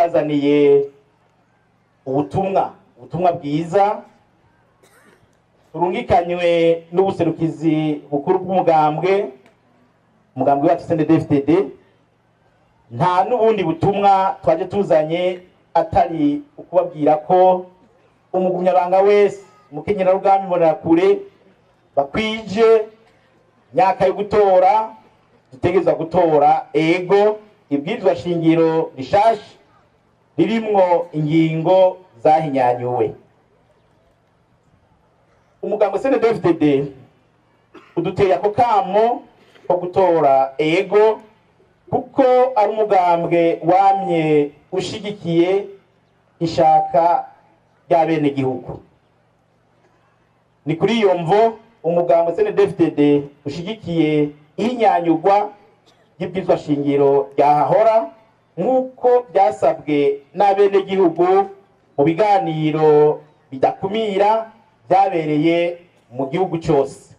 tubazaniye ubutumwa bwiza turungikanywe n'ubuserukizi bukuru bw'umugambwe wacu CNDD-FDD. nta n'ubundi butumwa twaje tuzanye atari ukubabwira ko umugumyabanga wese umukenyerarugamba imbonerakure bakwije myaka yo gutora dutegerezwa gutora ego ibwirizwa shingiro rishasha ririmwo ingingo zahinyanyuwe. Umugambwe CNDD-FDD uduteye ako kamo ko gutora ego kuko ari umugambwe wamye ushigikiye ishaka rya bene gihugu. Ni kuri iyo mvo umugambwe CNDD-FDD ushigikiye ihinyanyurwa y'ibwirizwa shingiro ryahahora nk'uko byasabwe n'abene gihugu mu biganiro bidakumira byabereye mu gihugu cyose.